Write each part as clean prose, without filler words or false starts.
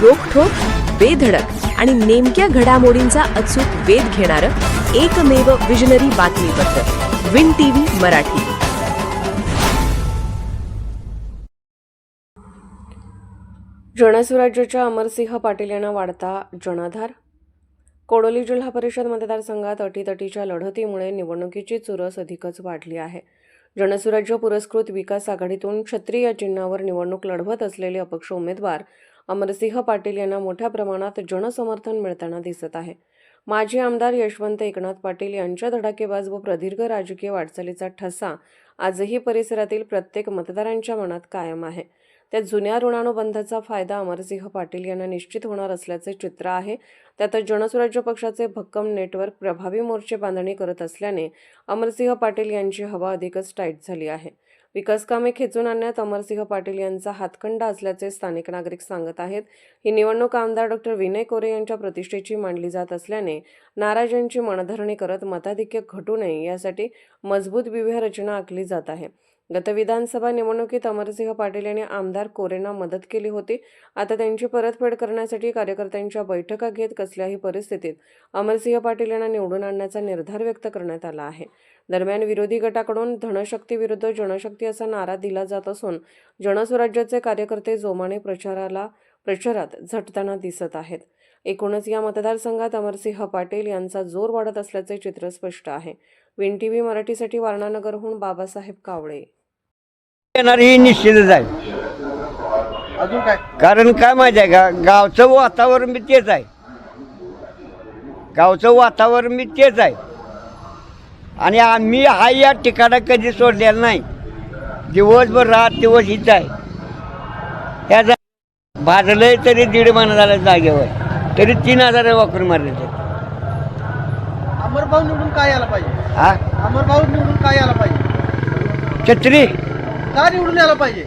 रोखठोक, बेधडक आणि नेमक्या घडामोडींचा अचूक वेध घेणारं एकमेव विजनरी बातमीपत्र विन टीव्ही मराठी. जनसुराज्याच्या अमरसिंह पाटील यांना वाढता जनाधार. कोडोली जिल्हा परिषद मतदारसंघात अटीतटीच्या लढतीमुळे निवडणुकीची चुरस अधिकच वाढली आहे. जनसुराज्य पुरस्कृत विकास आघाडीतून छत्री या चिन्हावर निवडणूक लढवत असलेले अपक्ष उमेदवार अमरसिंह पाटील यांना मोठ्या प्रमाणात जनसमर्थन मिळताना दिसत आहे. माजी आमदार यशवंत एकनाथ पाटील यांच्या धडाकेबाज व प्रदीर्घ राजकीय वाटचालीचा ठसा आजही परिसरातील प्रत्येक मतदारांच्या मनात कायम आहे. त्या जुन्या ऋणानुबंधाचा फायदा अमरसिंह पाटील यांना निश्चित होणार असल्याचे चित्र आहे. त्यात जनसुराज्य पक्षाचे भक्कम नेटवर्क प्रभावी मोर्चे बांधणी करत असल्याने अमरसिंह पाटील यांची हवा अधिकच टाईट झाली आहे. विकासकामे खेचून आणण्यात अमरसिंह पाटील यांचा हातखंडा असल्याचे स्थानिक नागरिक सांगत आहेत. ही निवडणूक आमदार डॉक्टर विनय कोरे यांच्या प्रतिष्ठेची मानली जात असल्याने नाराजांची मनधरणी करत मताधिक्य घटू नये यासाठी मजबूत व्यूहरचना आखली जात आहे. गत विधानसभा निवडणुकीत अमरसिंह पाटील यांनी आमदार कोरेंना मदत केली होती. आता त्यांची परतफेड करण्यासाठी कार्यकर्त्यांच्या बैठका घेत कसल्याही परिस्थितीत अमरसिंह पाटील यांना निवडून आणण्याचा निर्धार व्यक्त करण्यात आला आहे. दरम्यान विरोधी गटाकडून धनशक्ती विरुद्ध जनशक्ती असा नारा दिला जात असून जनसुराज्याचे कार्यकर्ते जोमाने प्रचारात झटताना दिसत आहेत. एकूणच या मतदारसंघात अमरसिंह पाटील यांचा जोर वाढत असल्याचे चित्र स्पष्ट आहे. विन टीव्ही मराठीसाठी वारणानगरहून बाबासाहेब कावळे. येणारी निश्चितच आहे. अजून काय कारण काय माहिती आहे का, गावचं वातावरण बी तेच आहे. गावचं वातावरण बी तेच आहे आणि आम्ही हा या ठिकाणा कधी सोडलेला नाही. दिवसभर रात दिवस हीच आहे. ह्या भाजलंय तरी 1.5 महिना झाला जागेवर, तरी 3,000 वाकून मारले. अमरभाऊ निवडून काय यायला पाहिजे? हा अमरभाऊ निवडून काय यायला पाहिजे? छत्री का निवडून यायला पाहिजे?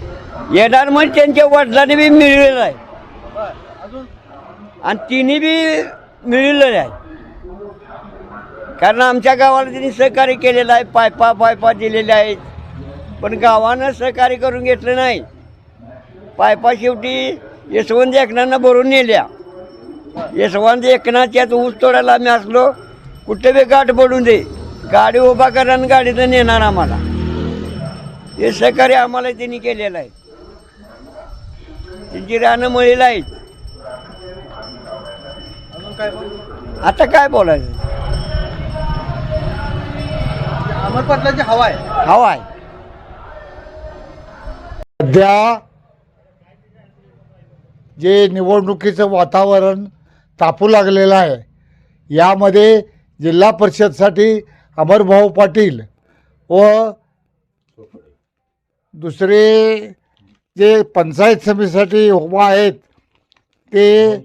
येणार म्हणजे त्यांच्या वडिलांनी बी मिळलेलं आहे अजून आणि तिन्ही बी मिळलेलं आहे. कारण आमच्या गावाला त्यांनी सहकार्य केलेलं आहे. पायपा दिलेले आहेत, पण गावानं सहकार्य करून घेतलं नाही. पायपा शेवटी यशवंत एकनाथनं भरून नेल्या. यशवंत एकनाथच्यात ऊस तोडायला आम्ही असलो, कुठे बी गाठ पडून दे, गाडी उभा करा आणि गाडीतून नेणार आम्हाला. हे सहकार्य आम्हाला त्यांनी केलेलं आहे. त्यांची रानं मळीला आहेत. अजून काय बोल? आता काय बोलायचं, अमर पाटलाची हवा आहे. हवा आहे. सध्या जे निवडणुकीचं वातावरण तापू लागलेलं आहे, यामध्ये जिल्हा परिषदसाठी अमरभाऊ पाटील व दुसरे जे पंचायत समितीसाठी उभा आहेत ते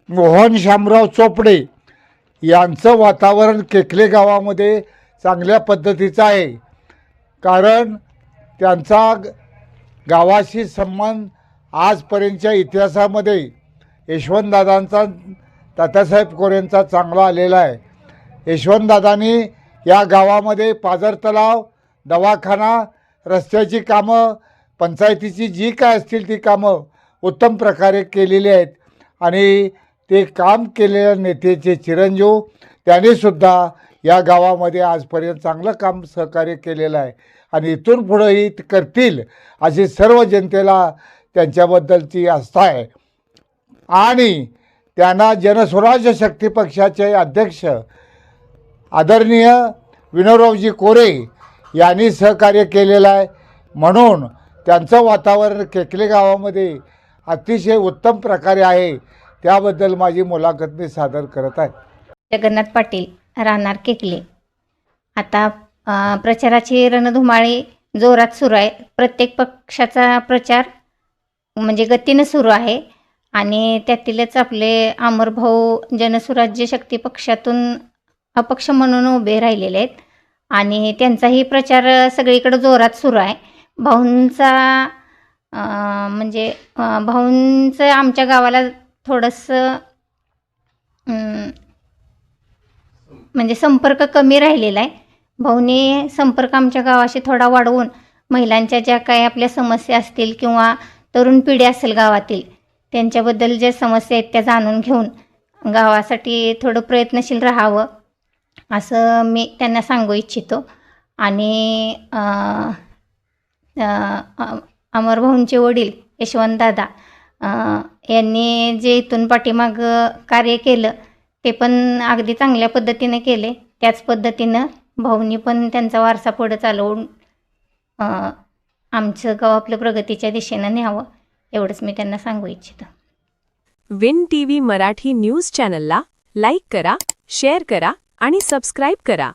मोहन शामराव चोपडे यांचं वातावरण केकले गावामध्ये चांगल्या पद्धतीचं आहे. कारण त्यांचा गावाशी संबंध आजपर्यंतच्या इतिहासामध्ये यशवंतदादांचा, तात्यासाहेब कोरेंचा चांगला आलेला आहे. यशवंतदादांनी या गावामध्ये पाझर तलाव, दवाखाना, रस्त्याची कामं, पंचायतीची जी काय असतील ती कामं उत्तम प्रकारे केलेली आहेत. आणि ते काम केलेल्या नेत्याचे चिरंजीव त्यांनीसुद्धा या गावामध्ये आजपर्यंत चांगलं काम सहकार्य केलेलं आहे आणि इथून पुढंही करतील अशी सर्व जनतेला त्यांच्याबद्दलची आस्था आहे. आणि त्यांना जनस्वराज्य शक्ती पक्षाचे अध्यक्ष आदरणीय विनोदरावजी कोरे यांनी सहकार्य केलेलं आहे. म्हणून त्यांचं वातावरण केकले गावामध्ये अतिशय उत्तम प्रकारे आहे. त्याबद्दल माझी मुलाखत मी सादर करत आहे. जगन्नाथ पाटील, राहणार केकले. आता प्रचाराची रणधुमाळी जोरात सुरू आहे. प्रत्येक पक्षाचा प्रचार म्हणजे गतीनं सुरू आहे आणि त्यातीलच आपले अमरभाऊ जनसुराज्य शक्ती पक्षातून अपक्ष म्हणून उभे राहिलेले आहेत आणि त्यांचाही प्रचार सगळीकडे जोरात सुरू आहे. भाऊंचा भाऊंचं आमच्या गावाला थोडंसं म्हणजे संपर्क कमी राहिलेला आहे. भाऊने संपर्क आमच्या गावाशी थोडा वाढवून महिलांच्या ज्या काही आपल्या समस्या असतील किंवा तरुण पिढी असेल गावातील त्यांच्याबद्दल ज्या समस्या आहेत त्या जाणून घेऊन गावासाठी थोडं प्रयत्नशील राहावं असं मी त्यांना सांगू इच्छितो. आणि अमरभाऊंचे वडील यशवंतदादा यांनी जे इथून पाठीमाग कार्य केलं ते पण अगदी चांगल्या पद्धतीने केले. त्याच पद्धतीनं भाऊंनी पण त्यांचा वारसा पुढं चालवून आमचं गाव आपलं प्रगतीच्या दिशेनं न्यावं एवढंच मी त्यांना सांगू इच्छितो. विन टीव्ही मराठी न्यूज चॅनलला लाईक करा, शेअर करा आणि सबस्क्राईब करा.